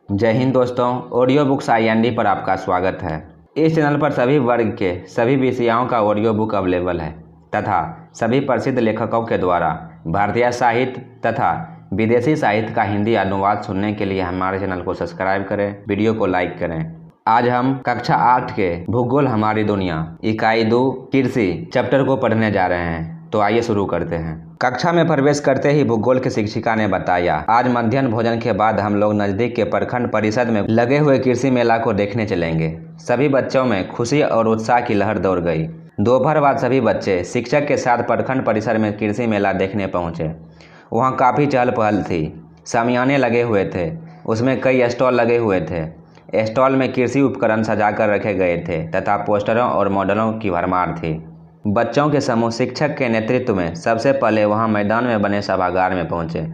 जय हिंद दोस्तों, audio books IND पर आपका स्वागत है। इस चैनल पर सभी वर्ग के सभी विषयों का ऑडियो बुक अवेलेबल है तथा सभी प्रसिद्ध लेखकों के द्वारा भारतीय साहित्य तथा विदेशी साहित्य का हिंदी अनुवाद सुनने के लिए हमारे चैनल को सब्सक्राइब करें, वीडियो को लाइक करें। आज हम कक्षा 8 के भूगोल हमारी दुनिया इकाई 2 कृषि चैप्टर को पढ़ने जा रहे हैं। तो आइए शुरू करते हैं। कक्षा में प्रवेश करते ही भूगोल की शिक्षिका ने बताया, आज मध्याह्न भोजन के बाद हम लोग नज़दीक के प्रखंड परिषद में लगे हुए कृषि मेला को देखने चलेंगे। सभी बच्चों में खुशी और उत्साह की लहर दौड़ गई। दोपहर बाद सभी बच्चे शिक्षक के साथ प्रखंड परिसर में कृषि मेला देखने पहुँचे। वहाँ काफ़ी चहल पहल थी। शामियाने लगे हुए थे, उसमें कई स्टॉल लगे हुए थे। स्टॉल में कृषि उपकरण सजाकर रखे गए थे तथा पोस्टरों और मॉडलों की भरमार थी। बच्चों के समूह शिक्षक के नेतृत्व में सबसे पहले वहां मैदान में बने सभागार में पहुंचे।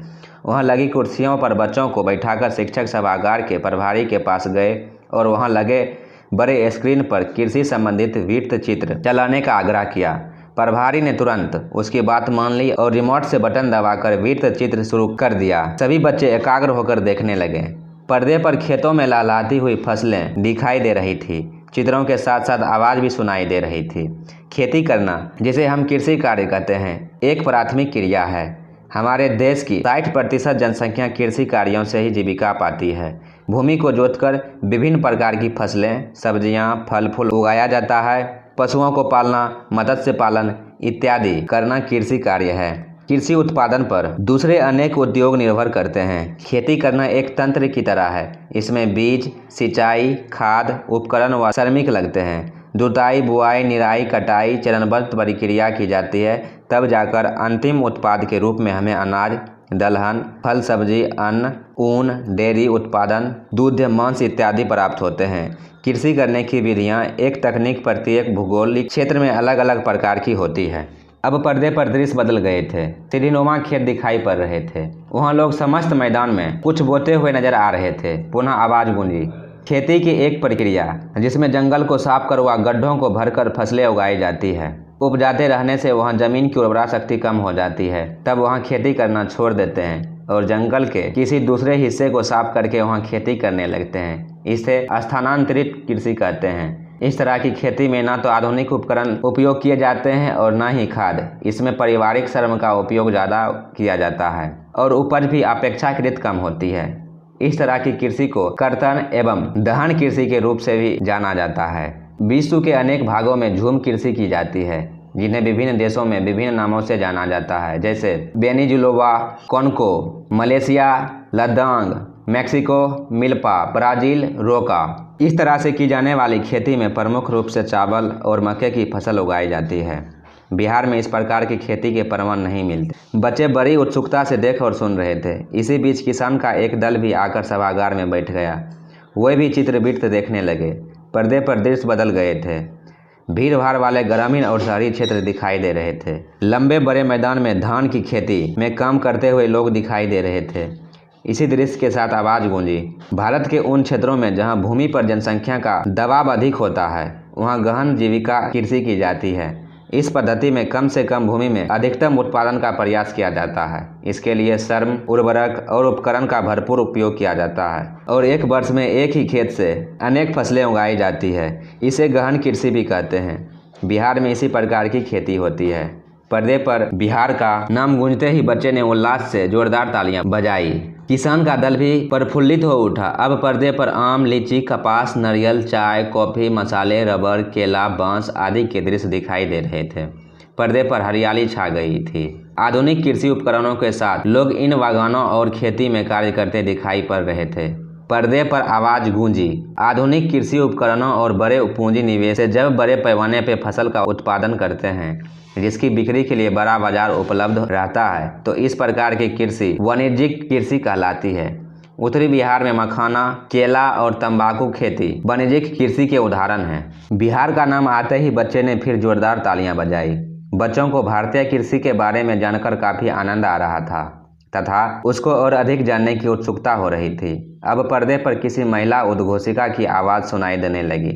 वहां लगी कुर्सियों पर बच्चों को बैठाकर शिक्षक सभागार के प्रभारी के पास गए और वहां लगे बड़े स्क्रीन पर कृषि संबंधित वृत्त चित्र चलाने का आग्रह किया। प्रभारी ने तुरंत उसकी बात मान ली और रिमोट से बटन दबाकर वृत्त चित्र शुरू कर दिया। सभी बच्चे एकाग्र होकर देखने लगे। पर्दे पर खेतों में लहलहाती हुई फसलें दिखाई दे रही थी। चित्रों के साथ साथ आवाज़ भी सुनाई दे रही थी। खेती करना, जिसे हम कृषि कार्य कहते हैं, एक प्राथमिक क्रिया है। हमारे देश की 60% जनसंख्या कृषि कार्यों से ही जीविका पाती है। भूमि को जोतकर विभिन्न प्रकार की फसलें, सब्जियां, फल फूल उगाया जाता है। पशुओं को पालना, मत्स्य पालन इत्यादि करना कृषि कार्य है। कृषि उत्पादन पर दूसरे अनेक उद्योग निर्भर करते हैं। खेती करना एक तंत्र की तरह है। इसमें बीज, सिंचाई, खाद, उपकरण व श्रमिक लगते हैं। जुताई, बुआई, निराई, कटाई चरणबद्ध प्रक्रिया की जाती है, तब जाकर अंतिम उत्पाद के रूप में हमें अनाज, दलहन, फल सब्जी, अन्न, ऊन, डेयरी उत्पादन, दूध, मांस इत्यादि प्राप्त होते हैं। कृषि करने की विधियाँ एक तकनीक प्रत्येक भौगोलिक क्षेत्र में अलग अलग प्रकार की होती है। अब पर्दे पर दृश्य बदल गए थे। सीढ़ीनुमा खेत दिखाई पड़ रहे थे। वहाँ लोग समस्त मैदान में कुछ बोते हुए नजर आ रहे थे। पुनः आवाज़ गूंजी। खेती की एक प्रक्रिया जिसमें जंगल को साफ कर व गड्ढों को भरकर फसलें उगाई जाती है। उपजाते रहने से वहाँ जमीन की उर्वरा शक्ति कम हो जाती है, तब वहाँ खेती करना छोड़ देते हैं और जंगल के किसी दूसरे हिस्से को साफ करके वहाँ खेती करने लगते हैं। इसे स्थानांतरित कृषि कहते हैं। इस तरह की खेती में ना तो आधुनिक उपकरण उपयोग किए जाते हैं और न ही खाद। इसमें पारिवारिक श्रम का उपयोग ज़्यादा किया जाता है और उपज भी अपेक्षाकृत कम होती है। इस तरह की कृषि को कर्तन एवं दहन कृषि के रूप से भी जाना जाता है। विश्व के अनेक भागों में झूम कृषि की जाती है, जिन्हें विभिन्न देशों में विभिन्न नामों से जाना जाता है, जैसे Venezuela, Congo, Malaysia, Ladakh, Mexico, milpa, Brazil, रोका। इस तरह से की जाने वाली खेती में प्रमुख रूप से चावल और मक्के की फसल उगाई जाती है। बिहार में इस प्रकार की खेती के प्रमाण नहीं मिलते। बच्चे बड़ी उत्सुकता से देख और सुन रहे थे। इसी बीच किसान का एक दल भी आकर सभागार में बैठ गया। वे भी चित्रवृत्त देखने लगे। पर्दे पर दृश्य बदल गए थे। भीड़ भाड़ वाले ग्रामीण और शहरी क्षेत्र दिखाई दे रहे थे। लंबे बड़े मैदान में धान की खेती में काम करते हुए लोग दिखाई दे रहे थे। इसी दृश्य के साथ आवाज़ गूंजी। भारत के उन क्षेत्रों में जहां भूमि पर जनसंख्या का दबाव अधिक होता है, वहां गहन जीविका कृषि की जाती है। इस पद्धति में कम से कम भूमि में अधिकतम उत्पादन का प्रयास किया जाता है। इसके लिए श्रम, उर्वरक और उपकरण का भरपूर उपयोग किया जाता है और एक वर्ष में एक ही खेत से अनेक फसलें उगाई जाती है। इसे गहन कृषि भी कहते हैं। बिहार में इसी प्रकार की खेती होती है। पर्दे पर बिहार का नाम गूंजते ही बच्चे ने उल्लास से जोरदार तालियां बजाई। किसान का दल भी प्रफुल्लित हो उठा। अब पर्दे पर आम, लीची, कपास, नारियल, चाय, कॉफ़ी, मसाले, रबर, केला, बांस आदि के दृश्य दिखाई दे रहे थे। पर्दे पर हरियाली छा गई थी। आधुनिक कृषि उपकरणों के साथ लोग इन बागानों और खेती में कार्य करते दिखाई पड़ रहे थे। पर्दे पर आवाज़ गूंजी। आधुनिक कृषि उपकरणों और बड़े पूंजी निवेश से जब बड़े पैमाने पर फसल का उत्पादन करते हैं, जिसकी बिक्री के लिए बड़ा बाजार उपलब्ध रहता है, तो इस प्रकार की कृषि वाणिज्यिक कृषि कहलाती है। उत्तरी बिहार में मखाना, केला और तंबाकू खेती वाणिज्यिक कृषि के उदाहरण हैं। बिहार का नाम आते ही बच्चे ने फिर जोरदार तालियां बजाई। बच्चों को भारतीय कृषि के बारे में जानकर काफ़ी आनंद आ रहा था तथा उसको और अधिक जानने की उत्सुकता हो रही थी। अब पर्दे पर किसी महिला उद्घोषिका की आवाज़ सुनाई देने लगी।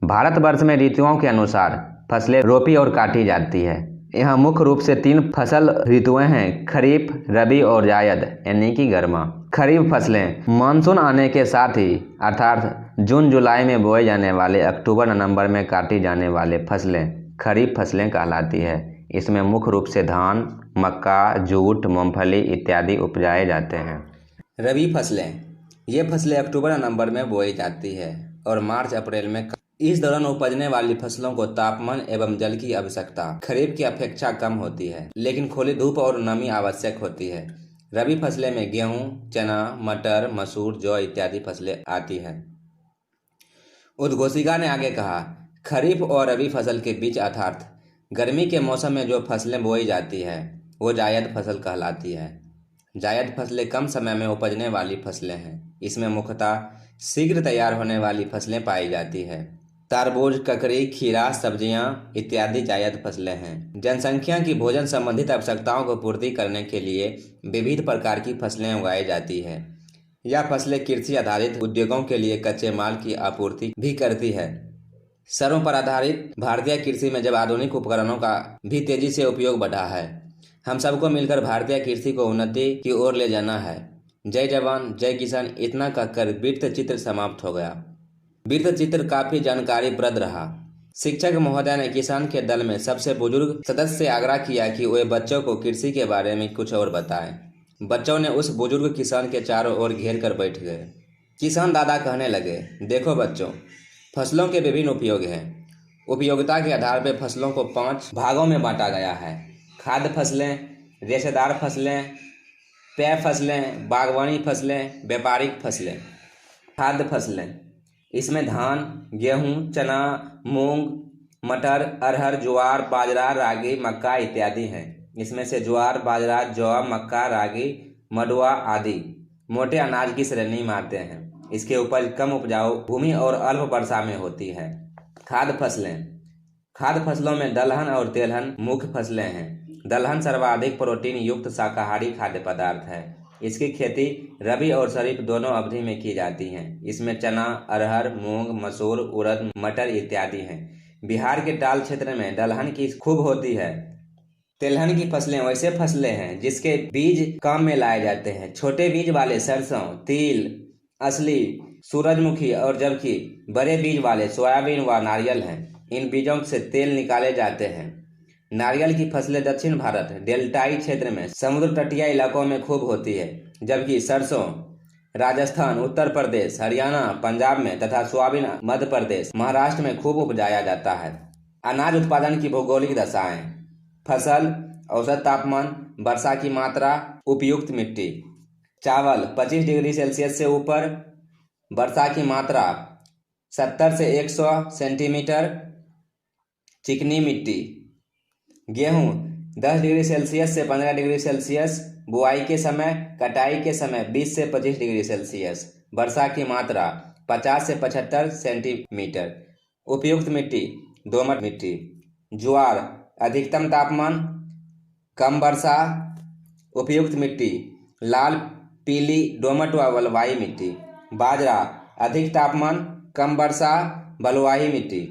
भारतवर्ष में ऋतुओं के अनुसार फसलें रोपी और काटी जाती है। यहाँ मुख्य रूप से 3 फसल ऋतुएं हैं, खरीफ, रबी और जायद यानी कि गर्मा। खरीफ फसलें मानसून आने के साथ ही अर्थात जून जुलाई में बोए जाने वाले अक्टूबर नवंबर में काटी जाने वाले फसलें खरीफ फसलें कहलाती है। इसमें मुख्य रूप से धान, मक्का, जूट, मूंगफली इत्यादि उपजाए जाते हैं। रबी फसलें, ये फसलें अक्टूबर नवंबर में बोई जाती है और मार्च अप्रैल में। इस दौरान उपजने वाली फसलों को तापमान एवं जल की आवश्यकता खरीफ की अपेक्षा कम होती है, लेकिन खुली धूप और नमी आवश्यक होती है। रबी फसलें में गेहूं, चना, मटर, मसूर, जौ इत्यादि फसलें आती हैं। उद्घोषिका ने आगे कहा, खरीफ और रबी फसल के बीच अर्थात गर्मी के मौसम में जो फसलें बोई जाती है वो जायद फसल कहलाती है। जायद फसलें कम समय में उपजने वाली फसलें हैं। इसमें मुख्यतः शीघ्र तैयार होने वाली फसलें पाई जाती है। तरबूज, ककड़ी, खीरा, सब्जियां इत्यादि जायद फसलें हैं। जनसंख्या की भोजन संबंधित आवश्यकताओं को पूर्ति करने के लिए विविध प्रकार की फसलें उगाई जाती है। यह फसलें कृषि आधारित उद्योगों के लिए कच्चे माल की आपूर्ति भी करती है। सरों पर आधारित भारतीय कृषि में जब आधुनिक उपकरणों का भी तेजी से उपयोग बढ़ा है, हम सबको मिलकर भारतीय कृषि को उन्नति की ओर ले जाना है। जय जवान जय किसान इतना कहकर वृत्त चित्र समाप्त हो गया। वृत्त चित्र काफी जानकारीप्रद रहा। शिक्षक महोदय ने किसान के दल में सबसे बुजुर्ग सदस्य से आग्रह किया कि वे बच्चों को कृषि के बारे में कुछ और बताएं। बच्चों ने उस बुजुर्ग किसान के चारों ओर घेर कर बैठ गए। किसान दादा कहने लगे, देखो बच्चों, फसलों के विभिन्न उपयोग हैं। उपयोगिता के आधार पर फसलों को 5 भागों में बांटा गया है। खाद्य फसलें, रेशेदार फसलें, पेय फसलें, बागवानी फसलें, व्यापारिक फसलें। खाद्य फसलें, इसमें धान, गेहूं, चना, मूंग, मटर, अरहर, ज्वार, बाजरा, रागी, मक्का इत्यादि हैं। इसमें से ज्वार, बाजरा, जौ, मक्का, रागी, मडुआ आदि मोटे अनाज की श्रेणी में आते हैं। इसके उपज कम उपजाऊ भूमि और अल्प वर्षा में होती है। खाद्य फसलें, खाद्य फसलों में दलहन और तेलहन मुख्य फसलें हैं। दलहन सर्वाधिक प्रोटीन युक्त शाकाहारी खाद्य पदार्थ है। इसकी खेती रबी और खरीफ दोनों अवधि में की जाती है। इसमें चना, अरहर, मूंग, मसूर, उड़द, मटर इत्यादि हैं। बिहार के टाल क्षेत्र में दलहन की खूब होती है। तेलहन की फसलें वैसे फसलें हैं जिसके बीज काम में लाए जाते हैं। छोटे बीज वाले सरसों, तिल, असली, सूरजमुखी और जबकि बड़े बीज वाले सोयाबीन व नारियल हैं। इन बीजों से तेल निकाले जाते हैं। नारियल की फसलें दक्षिण भारत डेल्टाई क्षेत्र में समुद्र तटीय इलाकों में खूब होती है, जबकि सरसों राजस्थान, उत्तर प्रदेश, हरियाणा, पंजाब में तथा सोयाबीन मध्य प्रदेश, महाराष्ट्र में खूब उपजाया जाता है। अनाज उत्पादन की भौगोलिक दशाएं, फसल, औसत तापमान, वर्षा की मात्रा, उपयुक्त मिट्टी। चावल 25 डिग्री सेल्सियस से ऊपर, वर्षा की मात्रा 70 से 100 सेंटीमीटर, चिकनी मिट्टी। गेहूं 10 डिग्री सेल्सियस से 15 डिग्री सेल्सियस, बुआई के समय, कटाई के समय 20 से 25 डिग्री सेल्सियस, वर्षा की मात्रा 50 से 75 सेंटीमीटर। उपयुक्त मिट्टी दोमट मिट्टी। ज्वार अधिकतम तापमान, कम वर्षा, उपयुक्त मिट्टी लाल, पीली, दोमट व बलुआही मिट्टी। बाजरा अधिक तापमान, कम वर्षा, बलुआही मिट्टी।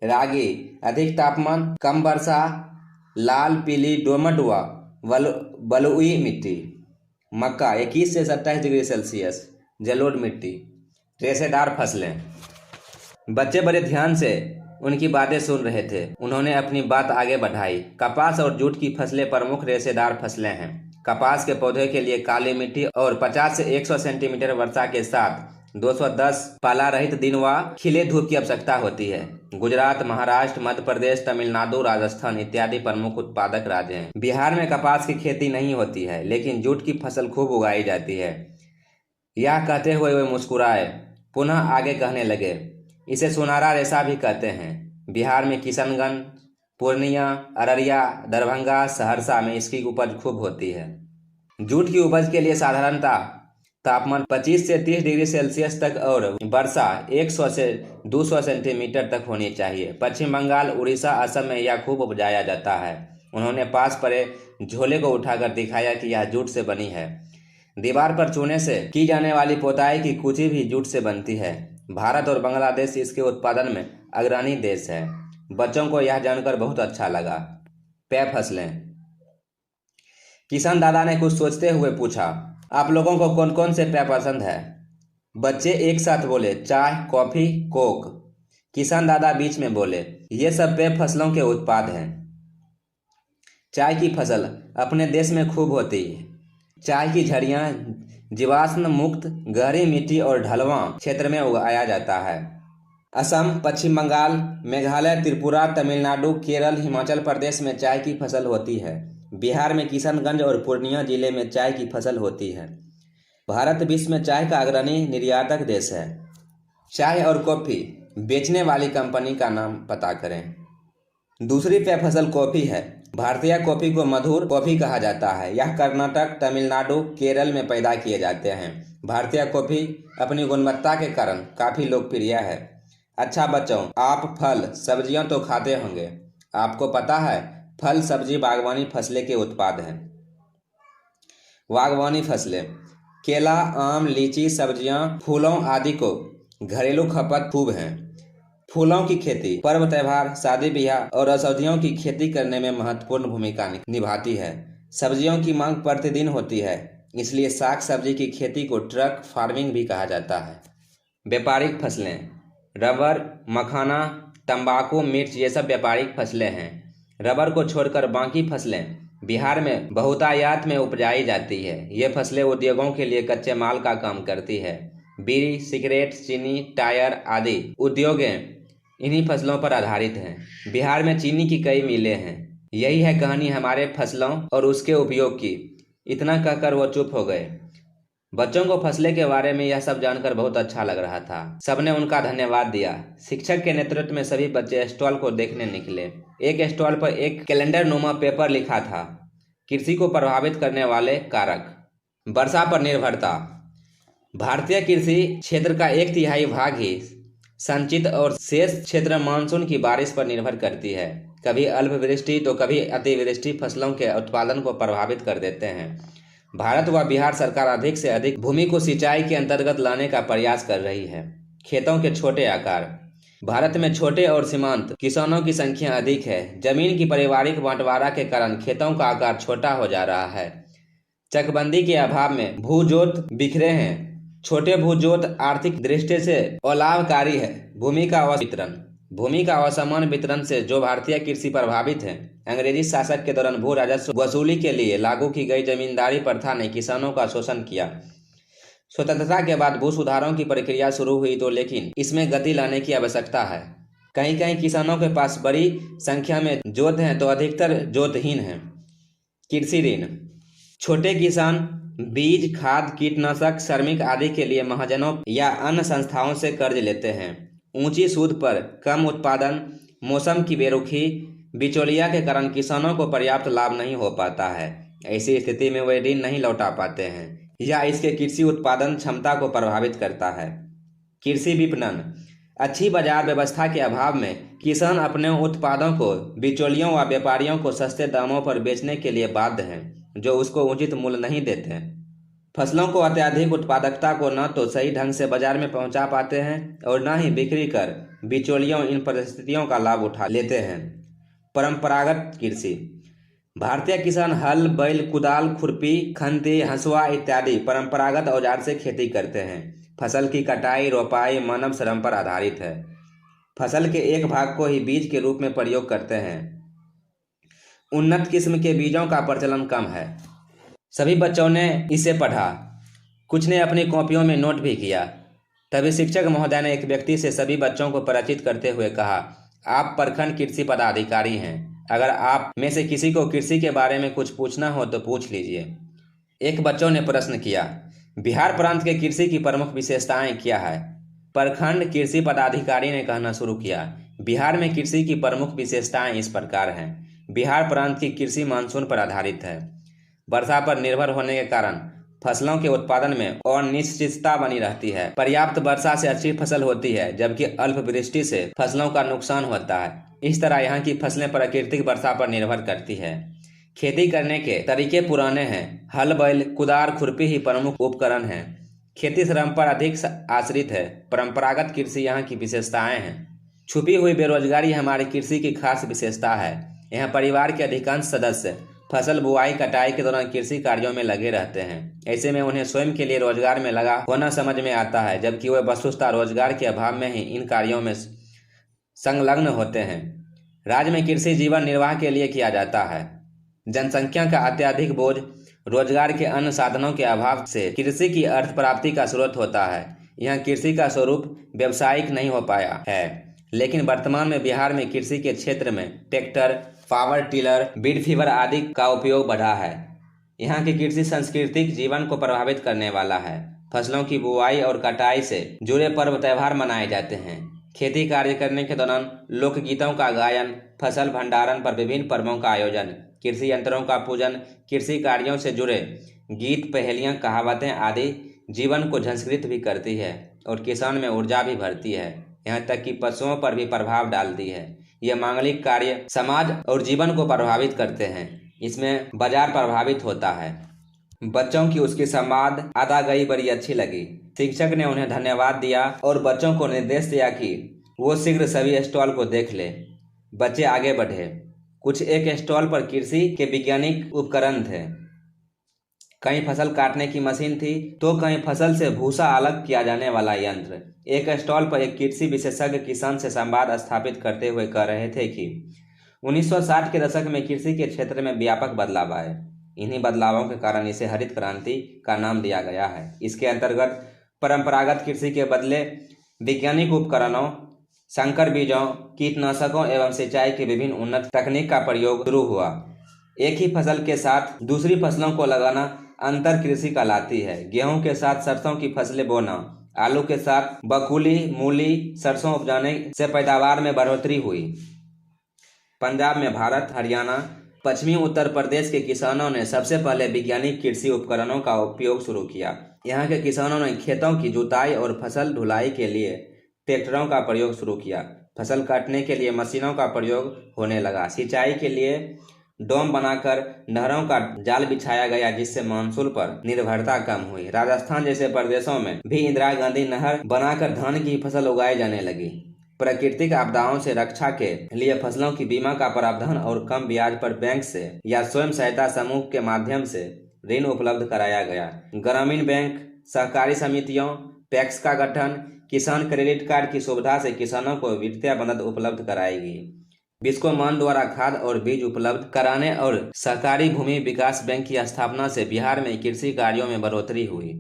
रागी अधिक तापमान, कम वर्षा, लाल, पीली, दोमट व बलुई मिट्टी। मक्का 21 से 27 डिग्री सेल्सियस, जलोढ़ मिट्टी। रेशेदार फसलें, बच्चे बड़े ध्यान से उनकी बातें सुन रहे थे। उन्होंने अपनी बात आगे बढ़ाई। कपास और जूट की फसलें प्रमुख रेशेदार फसलें हैं। कपास के पौधे के लिए काली मिट्टी और 50 से 100 सेंटीमीटर वर्षा के साथ 210 पाला रहित दिन व खिले धूप की आवश्यकता होती है। गुजरात, महाराष्ट्र, मध्य प्रदेश, तमिलनाडु, राजस्थान इत्यादि प्रमुख उत्पादक राज्य हैं। बिहार में कपास की खेती नहीं होती है, लेकिन जूट की फसल खूब उगाई जाती है। यह कहते हुए वे मुस्कुराए, पुनः आगे कहने लगे, इसे सुनहरा रेशा भी कहते हैं। बिहार में किशनगंज, पूर्णिया, अररिया, दरभंगा, सहरसा में इसकी उपज खूब होती है। जूट की उपज के लिए साधारणतः तापमान 25 से 30 डिग्री सेल्सियस तक और वर्षा 100 से 200 सेंटीमीटर तक होनी चाहिए। पश्चिम बंगाल, उड़ीसा, असम में यह खूब उपजाया जाता है। उन्होंने पास पड़े झोले को उठाकर दिखाया कि यह जूट से बनी है। दीवार पर चूने से की जाने वाली पोताई की कुची भी जूट से बनती है। भारत और बांग्लादेश इसके उत्पादन में अग्रणी देश है। बच्चों को यह जानकर बहुत अच्छा लगा। पेय फसलें, किसान दादा ने कुछ सोचते हुए पूछा, आप लोगों को कौन कौन से पेय पसंद है? बच्चे एक साथ बोले, चाय, कॉफी, कोक। किसान दादा बीच में बोले, ये सब पेय फसलों के उत्पाद हैं। चाय की फसल अपने देश में खूब होती है। चाय की झड़ियाँ जीवाश्म मुक्त गहरी मिट्टी और ढलवां क्षेत्र में उगाया जाता है। असम, पश्चिम बंगाल, मेघालय, त्रिपुरा, तमिलनाडु, केरल, हिमाचल प्रदेश में चाय की फसल होती है। बिहार में किशनगंज और पूर्णिया जिले में चाय की फसल होती है। भारत विश्व में चाय का अग्रणी निर्यातक देश है। चाय और कॉफ़ी बेचने वाली कंपनी का नाम पता करें। दूसरी पेय फसल कॉफ़ी है। भारतीय कॉफ़ी को मधुर कॉफ़ी कहा जाता है। यह कर्नाटक, तमिलनाडु, केरल में पैदा किए जाते हैं। भारतीय कॉफ़ी अपनी गुणवत्ता के कारण काफ़ी लोकप्रिय है। अच्छा बच्चों, आप फल सब्जियां तो खाते होंगे। आपको पता है फल सब्जी बागवानी फसलें के उत्पाद हैं। बागवानी फसलें केला, आम, लीची, सब्जियां, फूलों आदि को घरेलू खपत खूब हैं। फूलों की खेती पर्व त्योहार, शादी ब्याह और औषधियों की खेती करने में महत्वपूर्ण भूमिका निभाती है। सब्जियों की मांग प्रतिदिन होती है, इसलिए साग सब्जी की खेती को ट्रक फार्मिंग भी कहा जाता है। व्यापारिक फसलें रबर, मखाना, तंबाकू, मिर्च ये सब व्यापारिक फसलें हैं। रबर को छोड़कर बाकी फसलें बिहार में बहुतायत में उपजाई जाती है। ये फसलें उद्योगों के लिए कच्चे माल का काम करती है। बीड़ी, सिगरेट, चीनी, टायर आदि उद्योग इन्हीं फसलों पर आधारित हैं। बिहार में चीनी की कई मिलें हैं। यही है कहानी हमारे फसलों और उसके उपयोग की। इतना कहकर वो चुप हो गए। बच्चों को फसलें के बारे में यह सब जानकर बहुत अच्छा लग रहा था। सबने उनका धन्यवाद दिया। शिक्षक के नेतृत्व में सभी बच्चे स्टॉल को देखने निकले। एक स्टॉल पर एक कैलेंडर नुमा पेपर लिखा था, कृषि को प्रभावित करने वाले कारक। वर्षा पर निर्भरता। भारतीय कृषि क्षेत्र का 1/3 भाग ही संचित और शेष क्षेत्र मानसून की बारिश पर निर्भर करती है। कभी अल्पवृष्टि तो कभी अतिवृष्टि फसलों के उत्पादन को प्रभावित कर देते हैं। भारत व बिहार सरकार अधिक से अधिक भूमि को सिंचाई के अंतर्गत लाने का प्रयास कर रही है। खेतों के छोटे आकार। भारत में छोटे और सीमांत किसानों की संख्या अधिक है। जमीन की पारिवारिक बंटवारा के कारण खेतों का आकार छोटा हो जा रहा है। चकबंदी के अभाव में भूजोत बिखरे हैं। छोटे भूजोत आर्थिक दृष्टि से अलाभकारी है। भूमि का वितरण। भूमि का असमान वितरण से जो भारतीय कृषि प्रभावित है। अंग्रेजी शासक के दौरान भू राजस्व वसूली के लिए लागू की गई जमींदारी प्रथा ने किसानों का शोषण किया। स्वतंत्रता के बाद भू सुधारों की प्रक्रिया शुरू हुई तो लेकिन इसमें गति लाने की आवश्यकता है। कहीं कहीं किसानों के पास बड़ी संख्या में जोत हैं तो अधिकतर जोतहीन हैं। कृषि ऋण। छोटे किसान बीज, खाद, कीटनाशक, श्रमिक आदि के लिए महाजनों या अन्य संस्थाओं से कर्ज लेते हैं। ऊंची सूद पर कम उत्पादन, मौसम की बेरुखी, बिचौलिया के कारण किसानों को पर्याप्त लाभ नहीं हो पाता है। ऐसी स्थिति में वे ऋण नहीं लौटा पाते हैं या इसके कृषि उत्पादन क्षमता को प्रभावित करता है। कृषि विपणन। अच्छी बाजार व्यवस्था के अभाव में किसान अपने उत्पादों को बिचौलियों व व्यापारियों को सस्ते दामों पर बेचने के लिए बाध्य हैं, जो उसको उचित मूल्य नहीं देते हैं। फसलों को अत्यधिक उत्पादकता को न तो सही ढंग से बाजार में पहुंचा पाते हैं और न ही बिक्री कर बिचौलियों इन परिस्थितियों का लाभ उठा लेते हैं। परंपरागत कृषि। भारतीय किसान हल, बैल, कुदाल, खुरपी, खंती, हंसुआ इत्यादि परंपरागत औजार से खेती करते हैं। फसल की कटाई, रोपाई मानव श्रम पर आधारित है। फसल के एक भाग को ही बीज के रूप में प्रयोग करते हैं। उन्नत किस्म के बीजों का प्रचलन कम है। सभी बच्चों ने इसे पढ़ा। कुछ ने अपनी कॉपियों में नोट भी किया। तभी शिक्षक महोदय ने एक व्यक्ति से सभी बच्चों को परिचित करते हुए कहा, आप प्रखंड कृषि पदाधिकारी हैं। अगर आप में से किसी को कृषि के बारे में कुछ पूछना हो तो पूछ लीजिए। एक बच्चों ने प्रश्न किया, बिहार प्रांत के कृषि की प्रमुख विशेषताएं क्या है? प्रखंड कृषि पदाधिकारी ने कहना शुरू किया, बिहार में कृषि की प्रमुख विशेषताएं इस प्रकार हैं। बिहार प्रांत की कृषि मानसून पर आधारित है। वर्षा पर निर्भर होने के कारण फसलों के उत्पादन में अनिश्चितता बनी रहती है। पर्याप्त वर्षा से अच्छी फसल होती है, जबकि अल्पवृष्टि से फसलों का नुकसान होता है। इस तरह यहाँ की फसलें प्राकृतिक वर्षा पर निर्भर करती है। खेती करने के तरीके पुराने हैं। हल, बैल, कुदार, खुरपी ही प्रमुख उपकरण हैं। खेती श्रम पर अधिक आश्रित है। परंपरागत कृषि यहाँ की विशेषताएं हैं। छुपी हुई बेरोजगारी हमारी कृषि की खास विशेषता है। यहाँ परिवार के अधिकांश सदस्य फसल बुआई कटाई के दौरान कृषि कार्यों में लगे रहते हैं। ऐसे में उन्हें स्वयं के लिए रोजगार में लगा होना समझ में आता है, जबकि वे वस्तुतः रोजगार के अभाव में ही इन कार्यों में संलग्न होते हैं। राज्य में कृषि जीवन निर्वाह के लिए किया जाता है। जनसंख्या का अत्यधिक बोझ, रोजगार के अन्य साधनों के अभाव से कृषि की अर्थ प्राप्ति का स्रोत होता है। यहाँ कृषि का स्वरूप व्यावसायिक नहीं हो पाया है, लेकिन वर्तमान में बिहार में कृषि के क्षेत्र में tractor, power tiller, Beed fever आदि का उपयोग बढ़ा है। यहाँ की कृषि सांस्कृतिक जीवन को प्रभावित करने वाला है। फसलों की बुआई और कटाई से जुड़े पर्व त्योहार मनाए जाते हैं। खेती कार्य करने के दौरान लोकगीतों का गायन, फसल भंडारण पर विभिन्न पर्वों का आयोजन, कृषि यंत्रों का पूजन, कृषि कार्यों से जुड़े गीत, पहेलियां, कहावतें आदि जीवन को झंझकृत भी करती है और किसान में ऊर्जा भी भरती है। यहाँ तक कि पशुओं पर भी प्रभाव डालती है। यह मांगलिक कार्य समाज और जीवन को प्रभावित करते हैं। इसमें बाजार प्रभावित होता है। बच्चों की उसकी संवाद अदागई बड़ी अच्छी लगी। शिक्षक ने उन्हें धन्यवाद दिया और बच्चों को निर्देश दिया कि वो शीघ्र सभी स्टॉल को देख ले। बच्चे आगे बढ़े। कुछ एक स्टॉल पर कृषि के वैज्ञानिक उपकरण थे। कहीं फसल काटने की मशीन थी तो कहीं फसल से भूसा अलग किया जाने वाला यंत्र। एक स्टॉल पर एक कृषि विशेषज्ञ किसान से संवाद स्थापित करते हुए कह रहे थे कि 1960 के दशक में कृषि के क्षेत्र में व्यापक बदलाव आए। इन्हीं बदलावों के कारण इसे हरित क्रांति का नाम दिया गया है। इसके अंतर्गत परंपरागत कृषि के बदले वैज्ञानिक उपकरणों, संकर बीजों, कीटनाशकों एवं सिंचाई की विभिन्न उन्नत तकनीक का प्रयोग शुरू हुआ। एक ही फसल के साथ दूसरी फसलों को लगाना अंतर कृषि कहलाती है। गेहूं के साथ सरसों की फसलें बोना, आलू के साथ बकुली, मूली, सरसों उपजाने से पैदावार में बढ़ोतरी हुई। पंजाब में भारत, हरियाणा, पश्चिमी उत्तर प्रदेश के किसानों ने सबसे पहले वैज्ञानिक कृषि उपकरणों का उपयोग शुरू किया। यहाँ के किसानों ने खेतों की जुताई और फसल ढुलाई के लिए ट्रैक्टरों का प्रयोग शुरू किया। फसल काटने के लिए मशीनों का प्रयोग होने लगा। सिंचाई के लिए डैम बनाकर नहरों का जाल बिछाया गया, जिससे मानसून पर निर्भरता कम हुई। राजस्थान जैसे प्रदेशों में भी इंदिरा गांधी नहर बनाकर धान की फसल उगाई जाने लगी। प्राकृतिक आपदाओं से रक्षा के लिए फसलों की बीमा का प्रावधान और कम ब्याज पर बैंक से या स्वयं सहायता समूह के माध्यम से ऋण उपलब्ध कराया गया। ग्रामीण बैंक, सहकारी समितियों, पैक्स का गठन, किसान क्रेडिट कार्ड की सुविधा से किसानों को वित्तीय मदद उपलब्ध कराएगी। बिस्कोमान द्वारा खाद और बीज उपलब्ध कराने और सहकारी भूमि विकास बैंक की स्थापना से बिहार में कृषि कार्यों में बढ़ोतरी हुई।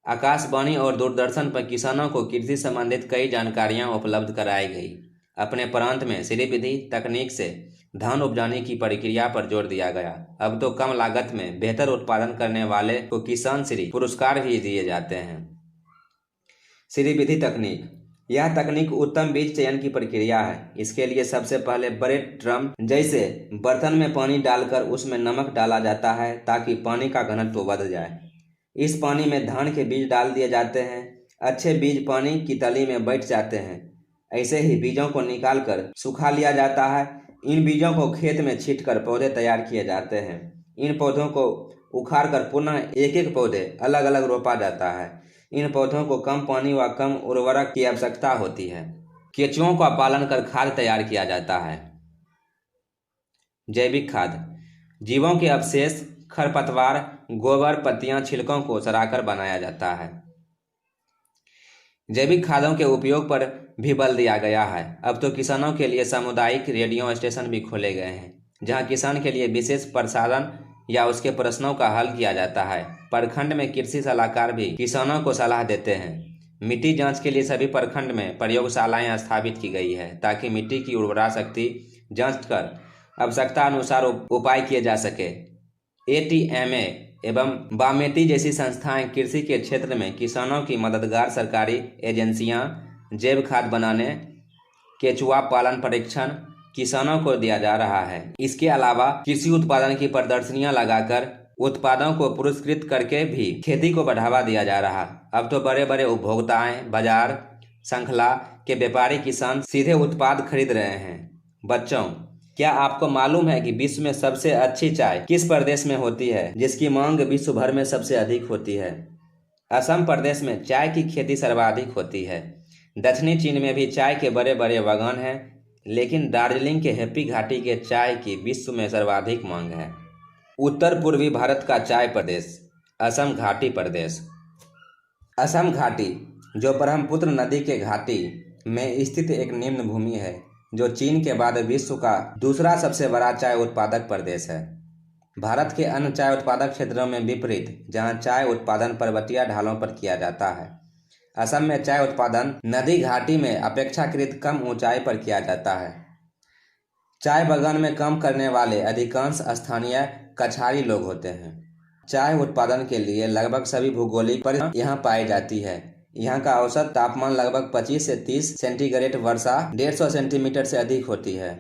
आकाशवाणी और दूरदर्शन पर किसानों को कृषि संबंधित कई जानकारियां उपलब्ध कराई गई। अपने प्रांत में श्री विधि तकनीक से धान उपजाने की प्रक्रिया पर जोर दिया गया। अब तो कम लागत में बेहतर उत्पादन करने वाले को किसान श्री पुरस्कार भी दिए जाते हैं। श्री विधि तकनीक, यह तकनीक उत्तम बीज चयन की प्रक्रिया है। इसके लिए सबसे पहले बड़े ड्रम जैसे बर्तन में पानी डालकर उसमें नमक डाला जाता है ताकि पानी का घनत्व बढ़ जाए। इस पानी में धान के बीज डाल दिए जाते हैं। अच्छे बीज पानी की तली में बैठ जाते हैं। ऐसे ही बीजों को निकालकर सुखा लिया जाता है। इन बीजों को खेत में छींटकर पौधे तैयार किए जाते हैं। इन पौधों को उखाड़कर पुनः एक एक पौधे अलग अलग रोपा जाता है। इन पौधों को कम पानी व कम उर्वरक की आवश्यकता होती है। केंचुओं का पालन कर खाद तैयार किया जाता है। जैविक खाद, जीवों के अवशेष, खरपतवार, गोबर, पत्तियां, छिलकों को सड़ाकर बनाया जाता है। जैविक खादों के उपयोग पर भी बल दिया गया है। अब तो किसानों के लिए सामुदायिक रेडियो स्टेशन भी खोले गए हैं, जहां किसान के लिए विशेष प्रसारण या उसके प्रश्नों का हल किया जाता है। प्रखंड में कृषि सलाहकार भी किसानों को सलाह देते हैं। मिट्टी जांच के लिए सभी प्रखंड में प्रयोगशालाएं स्थापित की गई है ताकि मिट्टी की उर्वरा शक्ति जांच कर आवश्यकता अनुसार उपाय किए जा सके। ATMA एवं बामेटी जैसी संस्थाएं कृषि के क्षेत्र में किसानों की मददगार। सरकारी एजेंसियां जैव खाद बनाने, केंचुआ पालन प्रशिक्षण किसानों को दिया जा रहा है। इसके अलावा कृषि उत्पादन की प्रदर्शनियां लगाकर उत्पादों को पुरस्कृत करके भी खेती को बढ़ावा दिया जा रहा। अब तो बड़े बड़े उपभोक्ताएं, बाजार श्रृंखला के व्यापारी किसान सीधे उत्पाद खरीद रहे हैं। बच्चों, क्या आपको मालूम है कि विश्व में सबसे अच्छी चाय किस प्रदेश में होती है, जिसकी मांग विश्व भर में सबसे अधिक होती है? असम प्रदेश में चाय की खेती सर्वाधिक होती है। दक्षिणी चीन में भी चाय के बड़े बड़े बागान हैं, लेकिन दार्जिलिंग के हैप्पी घाटी के चाय की विश्व में सर्वाधिक मांग है। उत्तर पूर्वी भारत का चाय प्रदेश, असम घाटी प्रदेश। असम घाटी, जो ब्रह्मपुत्र नदी के घाटी में स्थित एक निम्न भूमि है, जो चीन के बाद विश्व का दूसरा सबसे बड़ा चाय उत्पादक प्रदेश है। भारत के अन्य चाय उत्पादक क्षेत्रों में विपरीत, जहां चाय उत्पादन पर्वतीय ढालों पर किया जाता है, असम में चाय उत्पादन नदी घाटी में अपेक्षाकृत कम ऊंचाई पर किया जाता है। चाय बागान में काम करने वाले अधिकांश स्थानीय कछारी लोग होते हैं। चाय उत्पादन के लिए लगभग सभी भौगोलिक परिस्थितियां यहाँ पाई जाती है। यहाँ का औसत तापमान लगभग 25 से 30 सेंटीग्रेड, वर्षा 150 सेंटीमीटर से अधिक होती है,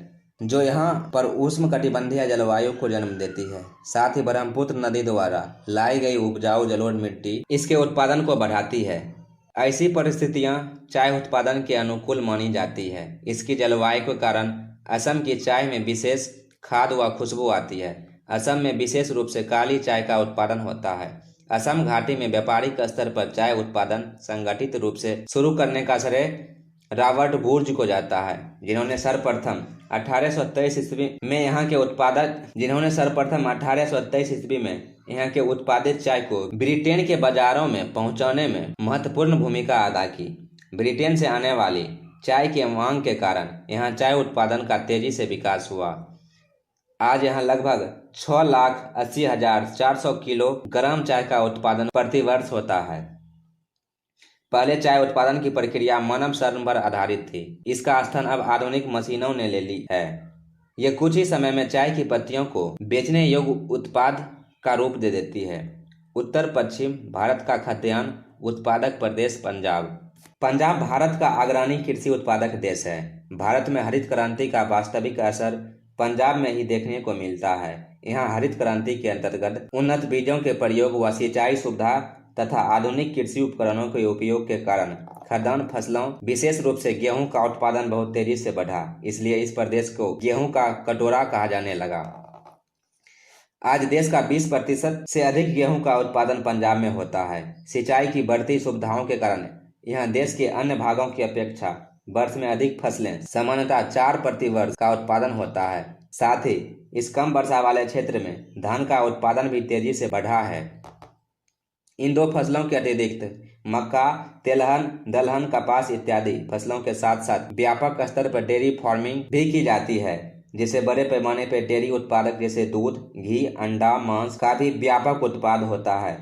जो यहाँ पर उष्णकटिबंधीय जलवायु को जन्म देती है। साथ ही ब्रह्मपुत्र नदी द्वारा लाई गई उपजाऊ जलोढ़ मिट्टी इसके उत्पादन को बढ़ाती है। ऐसी परिस्थितियाँ चाय उत्पादन के अनुकूल मानी जाती है। इसकी जलवायु के कारण असम की चाय में विशेष खाद व खुशबू आती है। असम में विशेष रूप से काली चाय का उत्पादन होता है। असम घाटी में व्यापारिक स्तर पर चाय उत्पादन संगठित रूप से शुरू करने का श्रेय रॉबर्ट बुर्ज को जाता है, जिन्होंने सर्वप्रथम 1823 ईस्वी में यहाँ के उत्पादित चाय को ब्रिटेन के बाजारों में पहुँचाने में महत्वपूर्ण भूमिका अदा की। ब्रिटेन से आने वाली चाय की मांग के कारण यहाँ चाय उत्पादन का तेजी से विकास हुआ। आज यहाँ लगभग 6,80,400 किलोग्राम चाय का उत्पादन प्रति वर्ष होता है। पहले चाय उत्पादन की प्रक्रिया मानव श्रम पर आधारित थी। इसका स्थान अब आधुनिक मशीनों ने ले ली है। ये कुछ ही समय में चाय की पत्तियों को बेचने योग्य उत्पाद का रूप दे देती है। उत्तर पश्चिम भारत का खाद्यान्न उत्पादक प्रदेश पंजाब भारत का अग्रणी कृषि उत्पादक देश है। भारत में हरित क्रांति का वास्तविक असर पंजाब में ही देखने को मिलता है। यहाँ हरित क्रांति के अंतर्गत उन्नत बीजों के प्रयोग व सिंचाई सुविधा तथा आधुनिक कृषि उपकरणों के उपयोग के कारण खाद्यान्न फसलों, विशेष रूप से गेहूं का उत्पादन बहुत तेजी से बढ़ा। इसलिए इस प्रदेश को गेहूं का कटोरा कहा जाने लगा। आज देश का 20% से अधिक गेहूं का उत्पादन पंजाब में होता है। सिंचाई की बढ़ती सुविधाओं के कारण यहाँ देश के अन्य भागों की अपेक्षा वर्ष में अधिक फसलें, सामान्यतः 4 प्रति वर्ष का उत्पादन होता है। साथ ही इस कम वर्षा वाले क्षेत्र में धान का उत्पादन भी तेजी से बढ़ा है। इन दो फसलों के अतिरिक्त मक्का, तेलहन, दलहन, कपास इत्यादि फसलों के साथ साथ व्यापक स्तर पर डेयरी फार्मिंग भी की जाती है, जिससे बड़े पैमाने पर डेयरी उत्पादक जैसे दूध, घी, अंडा, मांस का भी व्यापक उत्पाद होता है।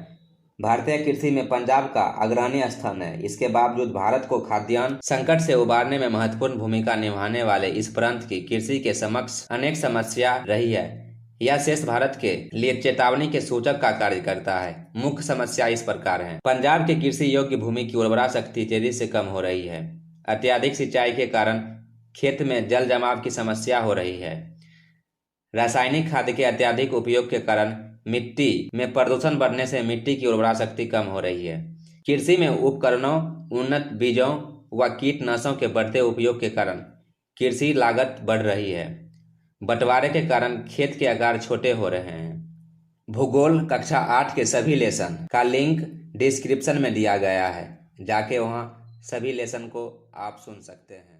भारतीय कृषि में पंजाब का अग्रणी स्थान है। इसके बावजूद भारत को खाद्यान्न संकट से उबारने में महत्वपूर्ण भूमिका निभाने वाले इस प्रांत की कृषि के समक्ष अनेक समस्या रही है। यह शेष भारत के लिए चेतावनी के सूचक का कार्य करता है। मुख्य समस्या इस प्रकार है। पंजाब के कृषि योग्य भूमि की उर्वरा शक्ति तेजी से कम हो रही है। अत्यधिक सिंचाई के कारण खेत में जल जमाव की समस्या हो रही है। रासायनिक खाद के अत्यधिक उपयोग के कारण मिट्टी में प्रदूषण बढ़ने से मिट्टी की उर्वरा शक्ति कम हो रही है। कृषि में उपकरणों, उन्नत बीजों व कीटनाशकों के बढ़ते उपयोग के कारण कृषि लागत बढ़ रही है। बंटवारे के कारण खेत के आकार छोटे हो रहे हैं। भूगोल कक्षा 8 के सभी लेसन का लिंक डिस्क्रिप्शन में दिया गया है। जाके वहाँ सभी लेसन को आप सुन सकते हैं।